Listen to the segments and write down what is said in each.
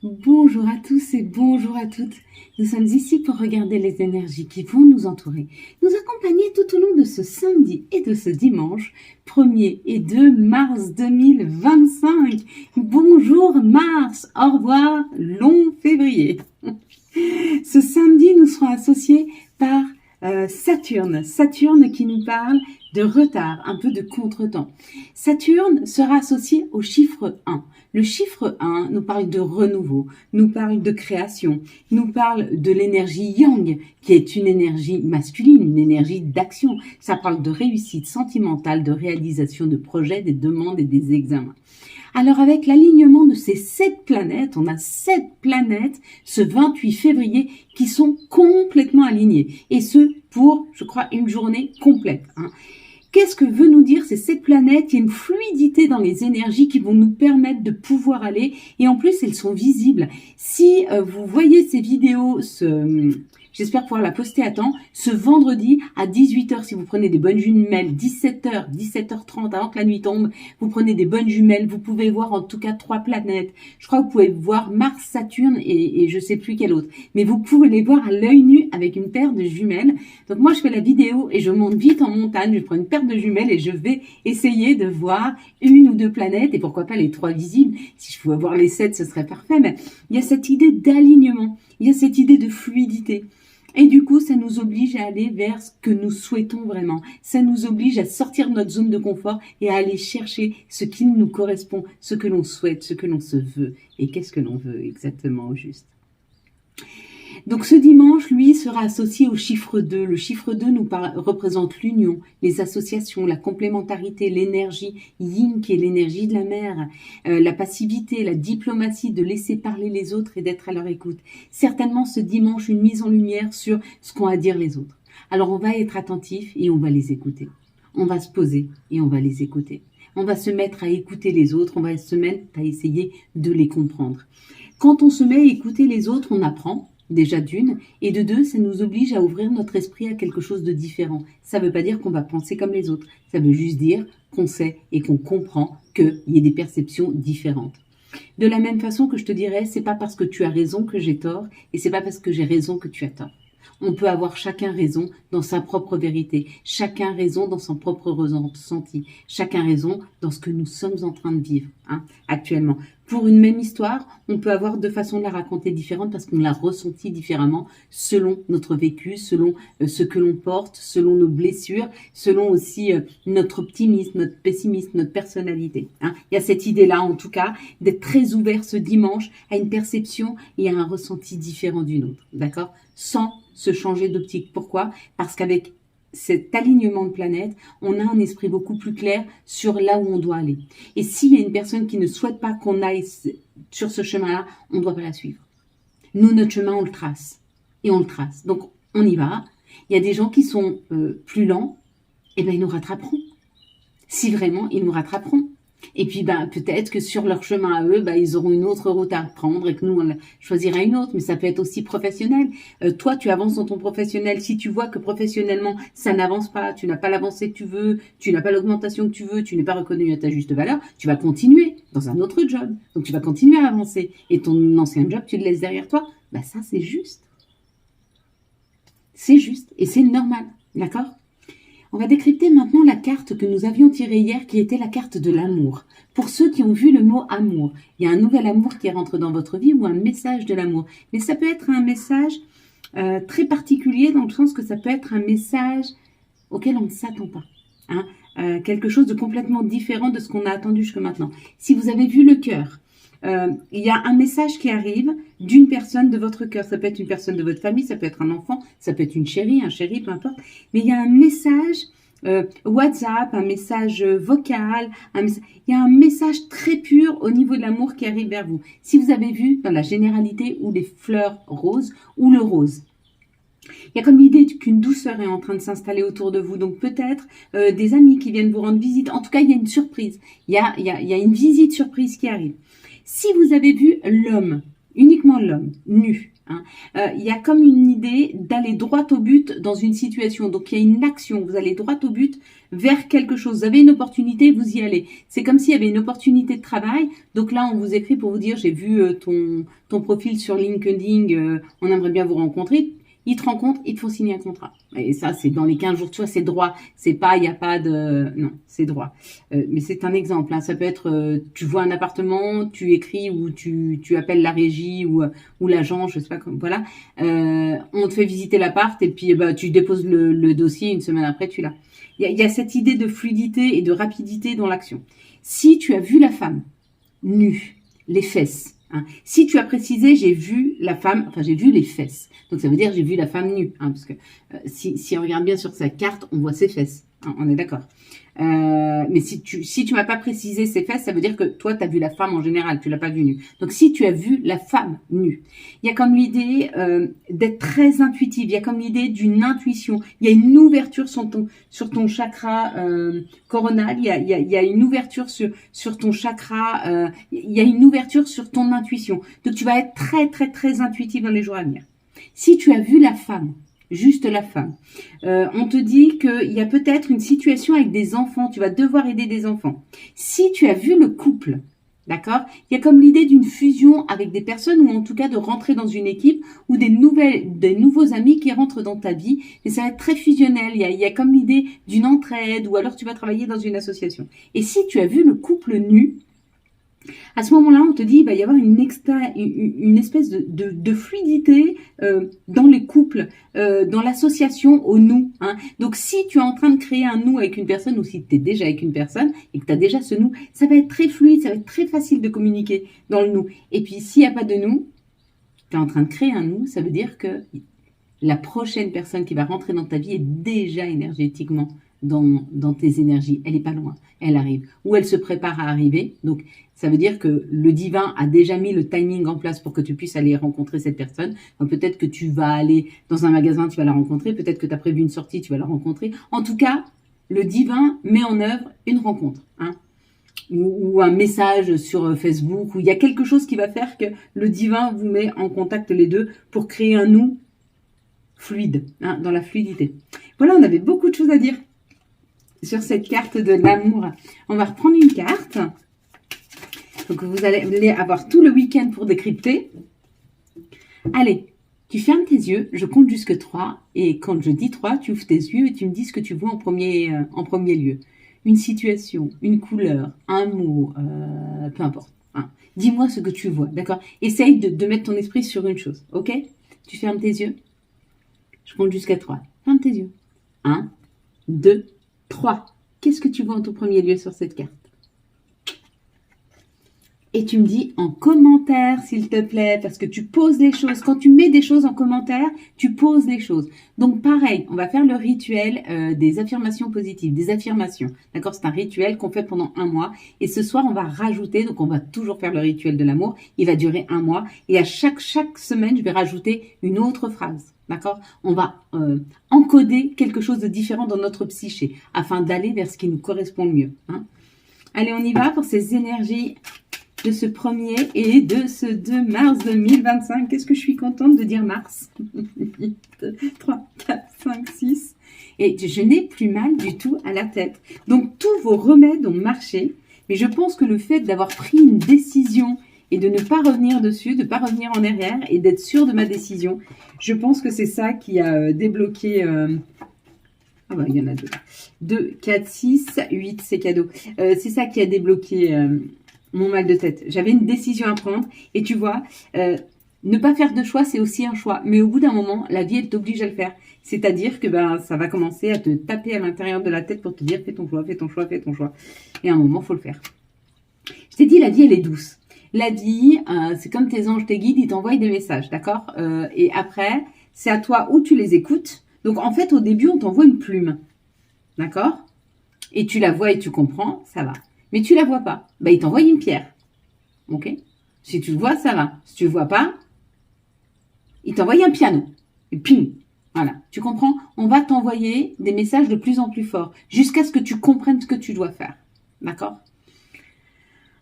Bonjour à tous et bonjour à toutes. Nous sommes ici pour regarder les énergies qui vont nous entourer, nous accompagner tout au long de ce samedi et de ce dimanche 1er et 2 mars 2025. Bonjour Mars, au revoir long février. Ce samedi, nous serons associés par Saturne qui nous parle de retard, un peu de contretemps. Saturne sera associé au chiffre 1. Le chiffre 1 nous parle de renouveau, nous parle de création, nous parle de l'énergie yang, qui est une énergie masculine, une énergie d'action. Ça parle de réussite sentimentale, de réalisation de projets, des demandes et des examens. Alors avec l'alignement de ces 7 planètes, on a 7 planètes ce 28 février qui sont complètement alignées. Et ce, pour, je crois, une journée complète. Qu'est-ce que veut nous dire ces 7 planètes? Il y a une fluidité dans les énergies qui vont nous permettre de pouvoir aller. Et en plus, elles sont visibles. Si vous voyez ces vidéos, j'espère pouvoir la poster à temps, ce vendredi à 18h, si vous prenez des bonnes jumelles, 17h, 17h30, avant que la nuit tombe, vous prenez des bonnes jumelles, vous pouvez voir en tout cas 3 planètes. Je crois que vous pouvez voir Mars, Saturne et je sais plus quelle autre. Mais vous pouvez les voir à l'œil nu avec une paire de jumelles. Donc moi, je fais la vidéo et je monte vite en montagne, je prends une paire de jumelles et je vais essayer de voir une ou 2 planètes et pourquoi pas les 3 visibles. Si je pouvais voir les 7, ce serait parfait. Mais il y a cette idée d'alignement, il y a cette idée de fluidité. Et du coup, ça nous oblige à aller vers ce que nous souhaitons vraiment. Ça nous oblige à sortir de notre zone de confort et à aller chercher ce qui nous correspond, ce que l'on souhaite, ce que l'on se veut. Et qu'est-ce que l'on veut exactement au juste. Donc ce dimanche, lui, sera associé au chiffre 2. Le chiffre 2 représente l'union, les associations, la complémentarité, l'énergie yin qui est l'énergie de la mer, la passivité, la diplomatie, de laisser parler les autres et d'être à leur écoute. Certainement ce dimanche, une mise en lumière sur ce qu'ont à dire les autres. Alors on va être attentif et on va les écouter. On va se poser et on va les écouter. On va se mettre à écouter les autres, on va se mettre à essayer de les comprendre. Quand on se met à écouter les autres, on apprend. Déjà d'une, et de deux, ça nous oblige à ouvrir notre esprit à quelque chose de différent. Ça ne veut pas dire qu'on va penser comme les autres, ça veut juste dire qu'on sait et qu'on comprend qu'il y ait des perceptions différentes. De la même façon que je te dirais, c'est pas parce que tu as raison que j'ai tort, et c'est pas parce que j'ai raison que tu as tort. On peut avoir chacun raison dans sa propre vérité, chacun raison dans son propre ressenti, chacun raison dans ce que nous sommes en train de vivre actuellement. Pour une même histoire, on peut avoir deux façons de la raconter différentes parce qu'on l'a ressentie différemment selon notre vécu, selon ce que l'on porte, selon nos blessures, selon aussi notre optimisme, notre pessimisme, notre personnalité. Il y a cette idée-là, en tout cas, d'être très ouvert ce dimanche à une perception et à un ressenti différent d'une autre, d'accord? Sans se changer d'optique. Pourquoi? Parce qu'avec cet alignement de planètes, on a un esprit beaucoup plus clair sur là où on doit aller. Et s'il y a une personne qui ne souhaite pas qu'on aille sur ce chemin-là, on ne doit pas la suivre. Nous, notre chemin, on le trace. Et on le trace. Donc, on y va. Il y a des gens qui sont plus lents, et bien ils nous rattraperont. Si vraiment, ils nous rattraperont. Et puis, peut-être que sur leur chemin à eux, ils auront une autre route à prendre et que nous, on choisira une autre. Mais ça peut être aussi professionnel. Toi, tu avances dans ton professionnel. Si tu vois que professionnellement, ça n'avance pas, tu n'as pas l'avancée que tu veux, tu n'as pas l'augmentation que tu veux, tu n'es pas reconnu à ta juste valeur, tu vas continuer dans un autre job. Donc, tu vas continuer à avancer. Et ton ancien job, tu le laisses derrière toi. Ça, c'est juste. C'est juste. Et c'est normal. D'accord ? On va décrypter maintenant la carte que nous avions tirée hier, qui était la carte de l'amour. Pour ceux qui ont vu le mot amour, il y a un nouvel amour qui rentre dans votre vie ou un message de l'amour. Mais ça peut être un message très particulier dans le sens que ça peut être un message auquel on ne s'attend pas. Quelque chose de complètement différent de ce qu'on a attendu jusque maintenant. Si vous avez vu le cœur, il y a un message qui arrive d'une personne de votre cœur. Ça peut être une personne de votre famille, ça peut être un enfant, ça peut être une chérie, un chéri, peu importe. Mais il y a un message WhatsApp, un message vocal, il y a un message très pur au niveau de l'amour qui arrive vers vous. Si vous avez vu dans la généralité ou les fleurs roses ou le rose. Il y a comme l'idée qu'une douceur est en train de s'installer autour de vous. Donc peut-être des amis qui viennent vous rendre visite. En tout cas, il y a une surprise. Il y a une visite surprise qui arrive. Si vous avez vu l'homme, uniquement l'homme, nu, hein. Il y a comme une idée d'aller droit au but dans une situation. Donc, il y a une action. Vous allez droit au but vers quelque chose. Vous avez une opportunité, vous y allez. C'est comme s'il y avait une opportunité de travail. Donc là, on vous écrit pour vous dire, j'ai vu ton profil sur LinkedIn, on aimerait bien vous rencontrer. Ils te rencontrent, ils te font signer un contrat. Et ça, c'est dans les 15 jours, tu vois, c'est droit. C'est pas, il n'y a pas de... Non, c'est droit. Mais c'est un exemple. Hein. Ça peut être, tu vois un appartement, tu écris ou tu appelles la régie ou l'agent, je sais pas comment, voilà. On te fait visiter l'appart et puis bah, tu déposes le dossier, une semaine après, tu l'as. Il y a cette idée de fluidité et de rapidité dans l'action. Si tu as vu la femme nue, les fesses, hein, si tu as précisé j'ai vu la femme, enfin j'ai vu les fesses, donc ça veut dire j'ai vu la femme nue, hein, parce que si on regarde bien sur sa carte, on voit ses fesses, hein, on est d'accord. Mais si tu m'as pas précisé ses fesses, ça veut dire que toi tu as vu la femme en général, tu l'as pas vue nue. Donc si tu as vu la femme nue, il y a comme l'idée d'être très intuitive, il y a comme l'idée d'une intuition, il y a une ouverture sur ton chakra coronal, il y a une ouverture sur ton chakra, il y a une ouverture sur ton intuition. Donc tu vas être très très très intuitive dans les jours à venir. Si tu as vu la femme, juste la femme, on te dit qu'il y a peut-être une situation avec des enfants, tu vas devoir aider des enfants. Si tu as vu le couple, d'accord, il y a comme l'idée d'une fusion avec des personnes ou en tout cas de rentrer dans une équipe ou des nouveaux amis qui rentrent dans ta vie. Et ça va être très fusionnel. Il y a comme l'idée d'une entraide ou alors tu vas travailler dans une association. Et si tu as vu le couple nu, à ce moment-là, on te dit, il va y avoir une espèce de fluidité dans les couples, dans l'association au nous. Hein. Donc, si tu es en train de créer un nous avec une personne ou si tu es déjà avec une personne et que tu as déjà ce nous, ça va être très fluide, ça va être très facile de communiquer dans le nous. Et puis, s'il n'y a pas de nous, tu es en train de créer un nous, ça veut dire que la prochaine personne qui va rentrer dans ta vie est déjà énergétiquement dans tes énergies. Elle n'est pas loin, elle arrive. Ou elle se prépare à arriver. Donc, ça veut dire que le divin a déjà mis le timing en place pour que tu puisses aller rencontrer cette personne. Donc, peut-être que tu vas aller dans un magasin, tu vas la rencontrer. Peut-être que tu as prévu une sortie, tu vas la rencontrer. En tout cas, le divin met en œuvre une rencontre. Hein, ou un message sur Facebook, où il y a quelque chose qui va faire que le divin vous met en contact les deux pour créer un nous fluide, hein, dans la fluidité. Voilà, on avait beaucoup de choses à dire sur cette carte de l'amour. On va reprendre une carte. Donc, vous allez avoir tout le week-end pour décrypter. Allez, tu fermes tes yeux, je compte jusque 3. Et quand je dis 3, tu ouvres tes yeux et tu me dis ce que tu vois en premier lieu. Une situation, une couleur, un mot, peu importe. Hein. Dis-moi ce que tu vois, d'accord? Essaye de mettre ton esprit sur une chose, ok? Tu fermes tes yeux. Je compte jusqu'à 3. Ferme tes yeux. 1, 2, 3. Qu'est-ce que tu vois en tout premier lieu sur cette carte? Et tu me dis en commentaire, s'il te plaît, parce que tu poses les choses. Quand tu mets des choses en commentaire, tu poses les choses. Donc, pareil, on va faire le rituel des affirmations positives, des affirmations. D'accord? C'est un rituel qu'on fait pendant 1 mois. Et ce soir, on va rajouter, donc on va toujours faire le rituel de l'amour. Il va durer 1 mois. Et à chaque semaine, je vais rajouter une autre phrase. D'accord? On va encoder quelque chose de différent dans notre psyché afin d'aller vers ce qui nous correspond le mieux. Hein? Allez, on y va pour ces énergies de ce 1er et de ce 2 mars 2025. Qu'est-ce que je suis contente de dire mars. 3, 4, 5, 6. Et je n'ai plus mal du tout à la tête. Donc, tous vos remèdes ont marché. Mais je pense que le fait d'avoir pris une décision et de ne pas revenir dessus, de ne pas revenir en arrière et d'être sûr de ma décision, je pense que c'est ça qui a débloqué... Ah bah, il y en a 2. 2, 4, 6, 8, c'est cadeau. C'est ça qui a débloqué... mon mal de tête. J'avais une décision à prendre et tu vois, ne pas faire de choix, c'est aussi un choix. Mais au bout d'un moment, la vie, elle t'oblige à le faire. C'est-à-dire que ça va commencer à te taper à l'intérieur de la tête pour te dire fais ton choix, fais ton choix, fais ton choix. Et à un moment, il faut le faire. Je t'ai dit, la vie, elle est douce. La vie, c'est comme tes anges, tes guides, ils t'envoient des messages, d'accord? Et après, c'est à toi où tu les écoutes. Donc, en fait, au début, on t'envoie une plume, d'accord? Et tu la vois et tu comprends, ça va. Mais tu la vois pas. Bah, il t'envoie une pierre. Ok? Si tu le vois, ça va. Si tu le vois pas, il t'envoie un piano. Et ping. Voilà. Tu comprends? On va t'envoyer des messages de plus en plus forts jusqu'à ce que tu comprennes ce que tu dois faire. D'accord?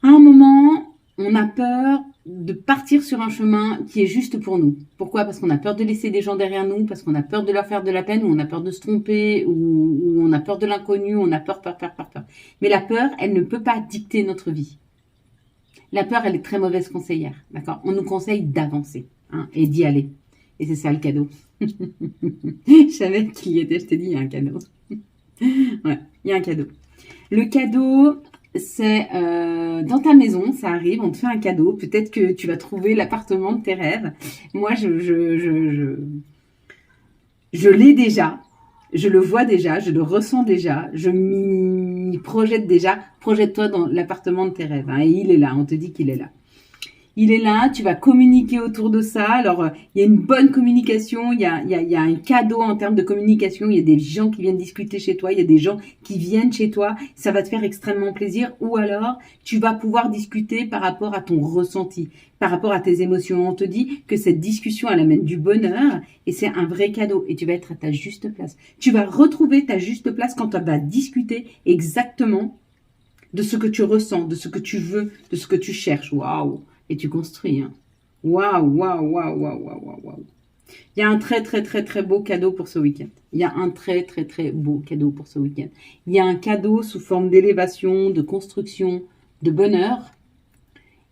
À un moment, on a peur de partir sur un chemin qui est juste pour nous. Pourquoi? Parce qu'on a peur de laisser des gens derrière nous, parce qu'on a peur de leur faire de la peine, ou on a peur de se tromper, ou on a peur de l'inconnu, on a peur, peur, peur, peur, peur. Mais la peur, elle ne peut pas dicter notre vie. La peur, elle est très mauvaise conseillère, d'accord? On nous conseille d'avancer, hein, et d'y aller. Et c'est ça le cadeau. Je savais qu'il y était, je t'ai dit, il y a un cadeau. Ouais, il y a un cadeau. Le cadeau, c'est dans ta maison, ça arrive, on te fait un cadeau. Peut-être que tu vas trouver l'appartement de tes rêves. Moi, je l'ai déjà, je le vois déjà, je le ressens déjà, je m'y projette déjà. Projette-toi dans l'appartement de tes rêves, hein, et il est là, on te dit qu'il est là. Il est là, tu vas communiquer autour de ça. Alors, il y a une bonne communication, il y a un cadeau en termes de communication. Il y a des gens qui viennent discuter chez toi, il y a des gens qui viennent chez toi. Ça va te faire extrêmement plaisir. Ou alors, tu vas pouvoir discuter par rapport à ton ressenti, par rapport à tes émotions. On te dit que cette discussion, elle amène du bonheur et c'est un vrai cadeau. Et tu vas être à ta juste place. Tu vas retrouver ta juste place quand tu vas discuter exactement de ce que tu ressens, de ce que tu veux, de ce que tu cherches. Waouh! Et tu construis. Hein. Waouh, waouh, waouh, waouh, waouh, waouh. Il y a un très, très, très, très beau cadeau pour ce week-end. Il y a un très, très, très beau cadeau pour ce week-end. Il y a un cadeau sous forme d'élévation, de construction, de bonheur.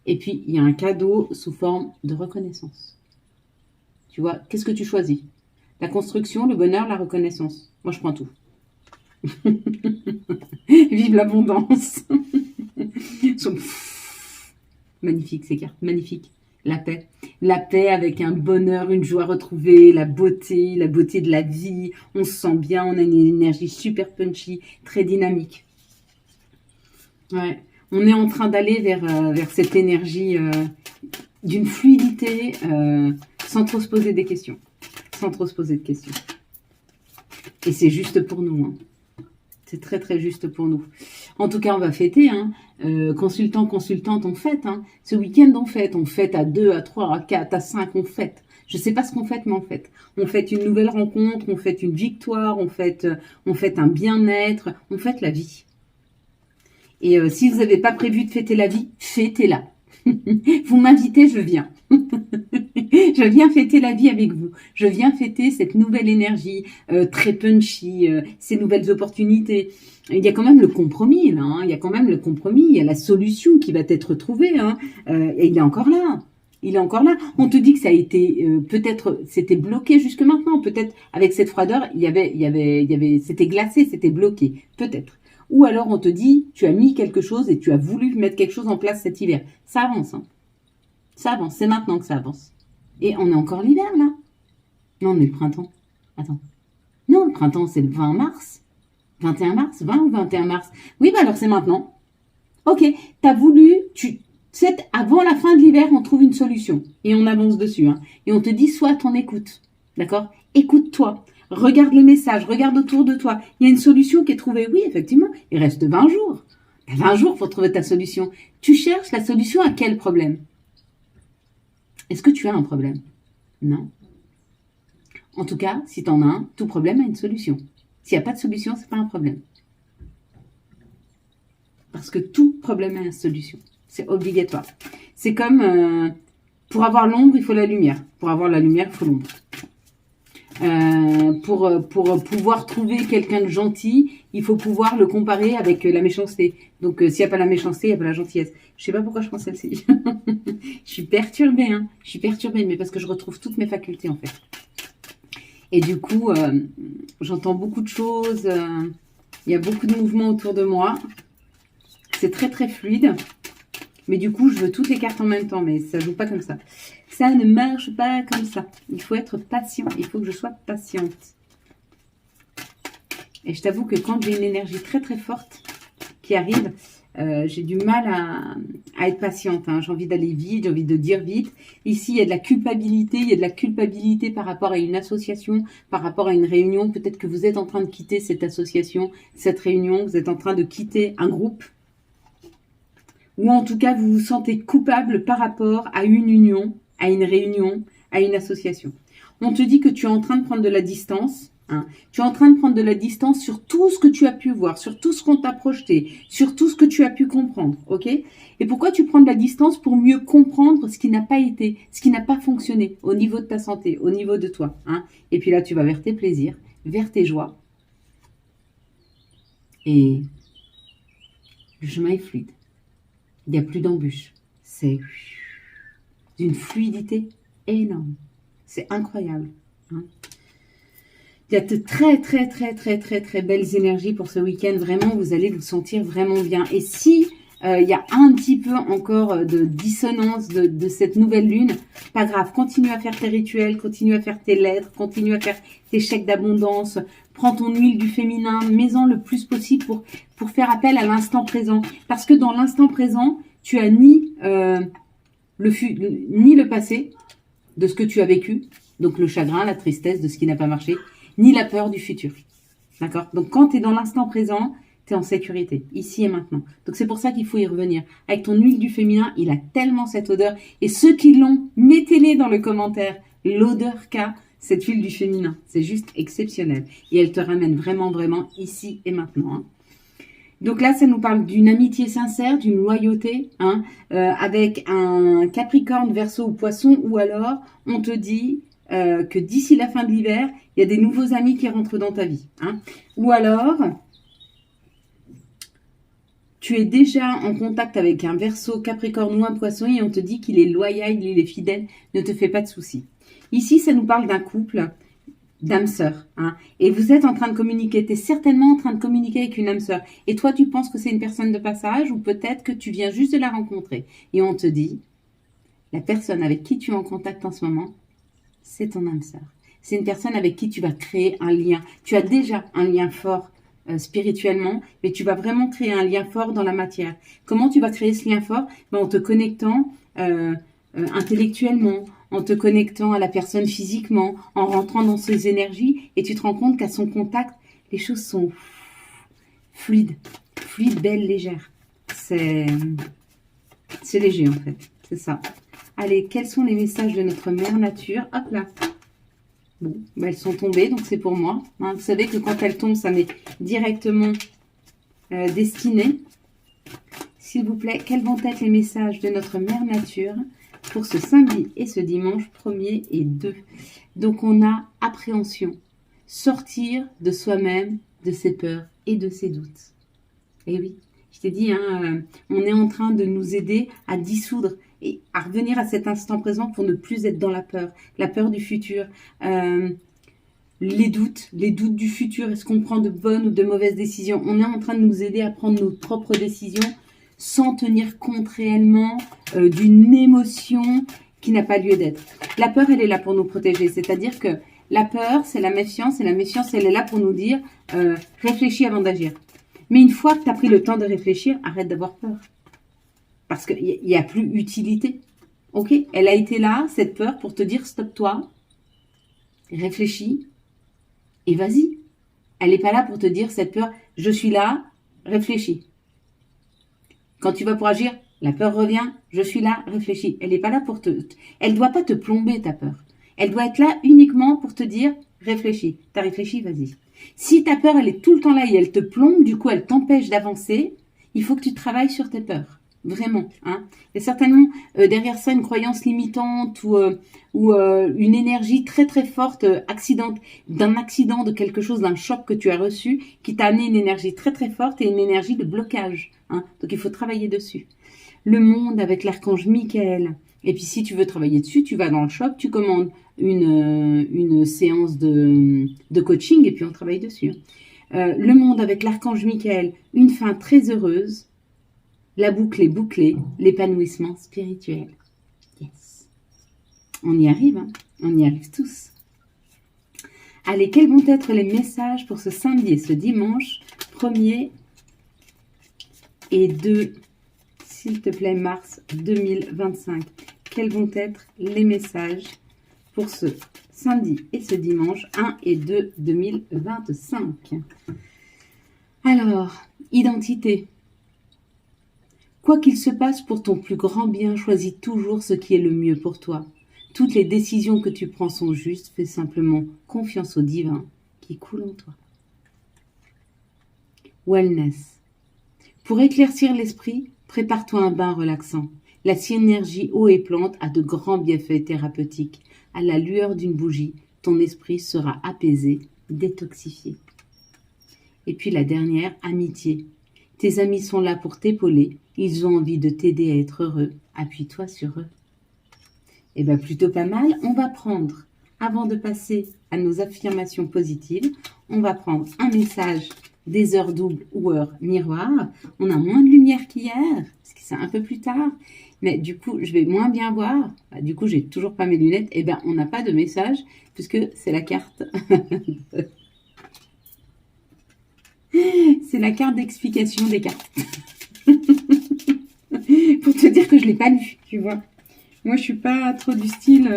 Et puis, il y a un cadeau sous forme de reconnaissance. Tu vois, qu'est-ce que tu choisis? La construction, le bonheur, la reconnaissance. Moi, je prends tout. Vive l'abondance. Magnifique, ces cartes, magnifique. La paix. La paix avec un bonheur, une joie retrouvée, la beauté de la vie. On se sent bien, on a une énergie super punchy, très dynamique. Ouais. On est en train d'aller vers cette énergie d'une fluidité sans trop se poser des questions. Sans trop se poser de questions. Et c'est juste pour nous, hein. C'est très, très juste pour nous. En tout cas, on va fêter. Hein. Consultant, consultante, on fête. Hein. Ce week-end, on fête. On fête à 2, à 3, à 4, à 5, on fête. Je ne sais pas ce qu'on fête, mais on fête. On fête une nouvelle rencontre, on fête une victoire, on fête un bien-être, on fête la vie. Et si vous n'avez pas prévu de fêter la vie, fêtez-la. Vous m'invitez, je viens. Je viens fêter la vie avec vous. Je viens fêter cette nouvelle énergie très punchy, ces nouvelles opportunités. Il y a quand même le compromis, là. Hein. Il y a quand même le compromis. Il y a la solution qui va être trouvée. Hein. Et il est encore là. Il est encore là. On te dit que ça a été peut-être, c'était bloqué jusque maintenant. Peut-être avec cette froideur, c'était glacé, c'était bloqué. Peut-être. Ou alors on te dit, tu as mis quelque chose et tu as voulu mettre quelque chose en place cet hiver. Ça avance. Hein. Ça avance. C'est maintenant que ça avance. Et on est encore l'hiver, là. Non, on est le printemps. Attends. Non, le printemps, c'est le 20 mars. 21 mars 20 ou 21 mars. Oui, bah alors c'est maintenant. Ok, t'as voulu... avant la fin de l'hiver, on trouve une solution. Et on avance dessus. Hein. Et on te dit, sois à ton écoute. D'accord? Écoute-toi. Regarde les messages. Regarde autour de toi. Il y a une solution qui est trouvée. Oui, effectivement. Il reste 20 jours. T'as 20 jours pour trouver ta solution. Tu cherches la solution à quel problème? Est-ce que tu as un problème? Non. En tout cas, si tu en as un, tout problème a une solution. S'il n'y a pas de solution, ce n'est pas un problème. Parce que tout problème a une solution. C'est obligatoire. C'est comme, pour avoir l'ombre, il faut la lumière. Pour avoir la lumière, il faut l'ombre. Pour pouvoir trouver quelqu'un de gentil, il faut pouvoir le comparer avec la méchanceté. Donc, s'il n'y a pas la méchanceté, il n'y a pas la gentillesse. Je sais pas pourquoi je pense celle-ci. Je suis perturbée, hein. Je suis perturbée, mais parce que je retrouve toutes mes facultés, en fait. Et du coup, j'entends beaucoup de choses. Il y a beaucoup de mouvements autour de moi. C'est très, très fluide. Mais du coup, je veux toutes les cartes en même temps. Mais ça ne joue pas comme ça. Ça ne marche pas comme ça. Il faut être patient. Il faut que je sois patiente. Et je t'avoue que quand j'ai une énergie très, très forte qui arrive, j'ai du mal à être patiente. Hein. J'ai envie d'aller vite, j'ai envie de dire vite. Ici, il y a de la culpabilité. Il y a de la culpabilité par rapport à une association, par rapport à une réunion. Peut-être que vous êtes en train de quitter cette association, cette réunion. Vous êtes en train de quitter un groupe. Ou en tout cas, vous vous sentez coupable par rapport à une union, à une réunion, à une association. On te dit que tu es en train de prendre de la distance Hein. Tu es en train de prendre de la distance sur tout ce que tu as pu voir, sur tout ce qu'on t'a projeté, sur tout ce que tu as pu comprendre, ok? Et pourquoi tu prends de la distance? Pour mieux comprendre ce qui n'a pas été, ce qui n'a pas fonctionné au niveau de ta santé, au niveau de toi. Hein. Et puis là, tu vas vers tes plaisirs, vers tes joies. Et le chemin est fluide. Il n'y a plus d'embûches. C'est d'une fluidité énorme. C'est incroyable. Hein. Il y a de très belles énergies pour ce week-end. Vraiment, vous allez vous sentir vraiment bien. Et si il y a un petit peu encore de dissonance de cette nouvelle lune, pas grave. Continue à faire tes rituels, continue à faire tes lettres, continue à faire tes chèques d'abondance. Prends ton huile du féminin, mets-en le plus possible pour faire appel à l'instant présent. Parce que dans l'instant présent, tu as ni le passé de ce que tu as vécu, donc le chagrin, la tristesse de ce qui n'a pas marché, ni la peur du futur. D'accord? Donc, quand tu es dans l'instant présent, tu es en sécurité, ici et maintenant. Donc, c'est pour ça qu'il faut y revenir. Avec ton huile du féminin, il a tellement cette odeur. Et ceux qui l'ont, mettez-les dans le commentaire. L'odeur qu'a cette huile du féminin. C'est juste exceptionnel. Et elle te ramène vraiment ici et maintenant. Hein. Donc là, ça nous parle d'une amitié sincère, d'une loyauté, hein, avec un Capricorne, Verseau ou Poisson. Ou alors, on te dit... que d'ici la fin de l'hiver, il y a des nouveaux amis qui rentrent dans ta vie. Hein. Ou alors, tu es déjà en contact avec un Verseau, Capricorne ou un Poisson et on te dit qu'il est loyal, il est fidèle, ne te fais pas de soucis. Ici, ça nous parle d'un couple d'âme sœur. Hein. Et vous êtes en train de communiquer, tu es certainement en train de communiquer avec une âme sœur. Et toi, tu penses que c'est une personne de passage ou peut-être que tu viens juste de la rencontrer. Et on te dit, la personne avec qui tu es en contact en ce moment, c'est ton âme sœur. C'est une personne avec qui tu vas créer un lien. Tu as déjà un lien fort spirituellement, mais tu vas vraiment créer un lien fort dans la matière. Comment tu vas créer ce lien fort? En te connectant intellectuellement, en te connectant à la personne physiquement, en rentrant dans ses énergies, et tu te rends compte qu'à son contact, les choses sont fluides, belles, légères. C'est léger en fait, c'est ça. Allez, quels sont les messages de notre mère nature? Hop là. Bon, bah elles sont tombées, donc c'est pour moi. Hein, vous savez que quand elles tombent, ça m'est directement destiné. S'il vous plaît, quels vont être les messages de notre mère nature pour ce samedi et ce dimanche 1er et 2? Donc on a appréhension, sortir de soi-même, de ses peurs et de ses doutes. Et oui, je t'ai dit, hein, on est en train de nous aider à dissoudre et à revenir à cet instant présent pour ne plus être dans la peur du futur, les doutes du futur, est-ce qu'on prend de bonnes ou de mauvaises décisions? On est en train de nous aider à prendre nos propres décisions sans tenir compte réellement d'une émotion qui n'a pas lieu d'être. La peur, elle est là pour nous protéger, c'est-à-dire que la peur, c'est la méfiance, et la méfiance, elle est là pour nous dire réfléchis avant d'agir. Mais une fois que tu as pris le temps de réfléchir, arrête d'avoir peur. Parce qu'il n'y a plus utilité. Ok? Elle a été là, cette peur, pour te dire stop-toi, réfléchis et vas-y. Elle n'est pas là pour te dire cette peur, je suis là, réfléchis. Quand tu vas pour agir, la peur revient, je suis là, réfléchis. Elle n'est pas là pour elle ne doit pas te plomber ta peur. Elle doit être là uniquement pour te dire réfléchis. T'as réfléchi, vas-y. Si ta peur, elle est tout le temps là et elle te plombe, du coup, elle t'empêche d'avancer, il faut que tu travailles sur tes peurs. Vraiment. Hein. Il y a certainement derrière ça une croyance limitante ou une énergie très forte d'un accident, de quelque chose, d'un choc que tu as reçu qui t'a amené une énergie très forte et une énergie de blocage. Hein. Donc il faut travailler dessus. Le monde avec l'archange Michael. Et puis si tu veux travailler dessus, tu vas dans le shop, tu commandes une séance de coaching et puis on travaille dessus. Le monde avec l'archange Michael, une fin très heureuse. La boucle est bouclée, l'épanouissement spirituel. Yes. On y arrive, hein? On y arrive tous. Allez, quels vont être les messages pour ce samedi et ce dimanche 1er et 2, s'il te plaît, mars 2025. Quels vont être les messages pour ce samedi et ce dimanche 1 et 2 2025? Alors, identité. Quoi qu'il se passe pour ton plus grand bien, choisis toujours ce qui est le mieux pour toi. Toutes les décisions que tu prends sont justes, fais simplement confiance au divin qui coule en toi. Wellness. Pour éclaircir l'esprit, prépare-toi un bain relaxant. La synergie eau et plante a de grands bienfaits thérapeutiques. À la lueur d'une bougie, ton esprit sera apaisé, détoxifié. Et puis la dernière, amitié. Tes amis sont là pour t'épauler. Ils ont envie de t'aider à être heureux. Appuie-toi sur eux. Eh bien, plutôt pas mal. On va prendre, avant de passer à nos affirmations positives, on va prendre un message des heures doubles ou heures miroirs. On a moins de lumière qu'hier, parce que c'est un peu plus tard. Mais du coup, je vais moins bien voir. Du coup, j'ai toujours pas mes lunettes. Eh bien, on n'a pas de message, puisque c'est la carte. C'est la carte d'explication des cartes. Pour te dire que je ne l'ai pas lu, tu vois. Moi, je suis pas trop du style...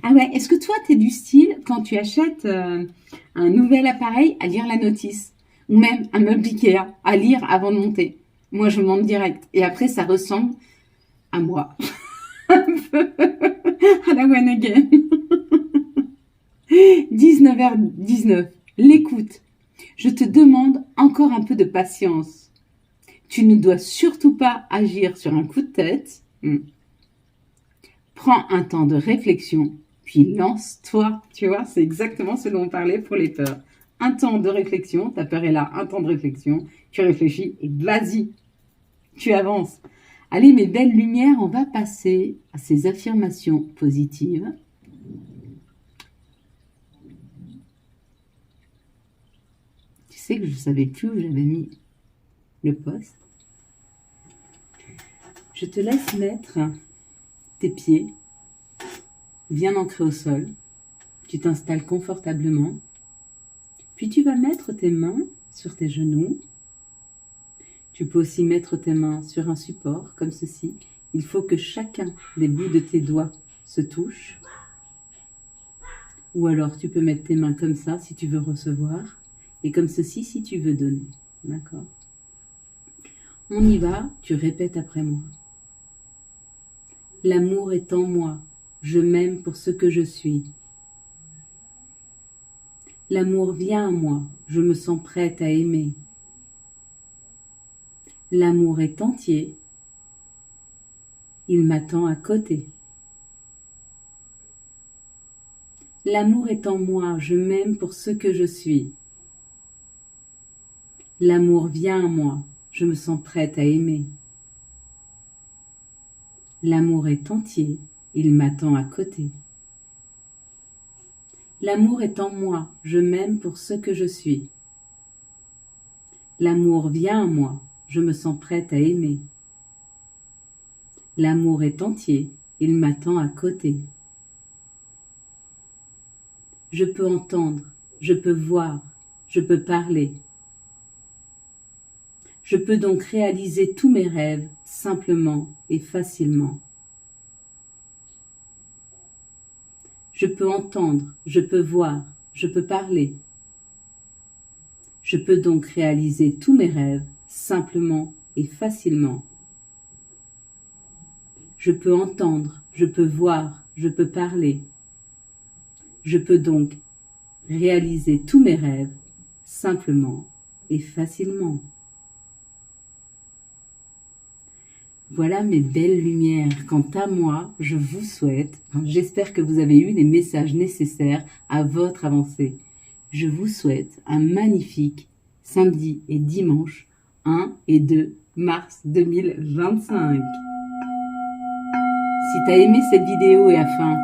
Ah ouais, est-ce que toi, tu es du style, quand tu achètes un nouvel appareil, à lire la notice? Ou même un meuble Ikea, à lire avant de monter? Moi, je monte direct. Et après, ça ressemble à moi. Un peu à la one again. 19h19. L'écoute. Je te demande encore un peu de patience. Tu ne dois surtout pas agir sur un coup de tête. Prends un temps de réflexion, puis lance-toi. Tu vois, c'est exactement ce dont on parlait pour les peurs. Un temps de réflexion, ta peur est là, un temps de réflexion, tu réfléchis et vas-y, tu avances. Allez, mes belles lumières, on va passer à ces affirmations positives. Tu sais que je ne savais plus où j'avais mis le poste. Je te laisse mettre tes pieds bien ancrés au sol. Tu t'installes confortablement. Puis tu vas mettre tes mains sur tes genoux. Tu peux aussi mettre tes mains sur un support comme ceci. Il faut que chacun des bouts de tes doigts se touche. Ou alors tu peux mettre tes mains comme ça si tu veux recevoir. Et comme ceci si tu veux donner. D'accord? On y va, tu répètes après moi. L'amour est en moi, je m'aime pour ce que je suis. L'amour vient à moi, je me sens prête à aimer. L'amour est entier, il m'attend à côté. L'amour est en moi, je m'aime pour ce que je suis. L'amour vient à moi, je me sens prête à aimer. L'amour est entier, il m'attend à côté. L'amour est en moi, je m'aime pour ce que je suis. L'amour vient à moi, je me sens prête à aimer. L'amour est entier, il m'attend à côté. Je peux entendre, je peux voir, je peux parler. Je peux donc réaliser tous mes rêves simplement et facilement. Je peux entendre, je peux voir, je peux parler. Je peux donc réaliser tous mes rêves simplement et facilement. Je peux entendre, je peux voir, je peux parler. Je peux donc réaliser tous mes rêves simplement et facilement. Voilà mes belles lumières. Quant à moi, je vous souhaite, j'espère que vous avez eu les messages nécessaires à votre avancée. Je vous souhaite un magnifique samedi et dimanche 1 et 2 mars 2025. Si tu as aimé cette vidéo et afin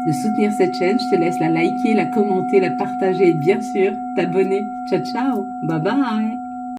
de soutenir cette chaîne, je te laisse la liker, la commenter, la partager et bien sûr t'abonner. Ciao ciao, bye bye.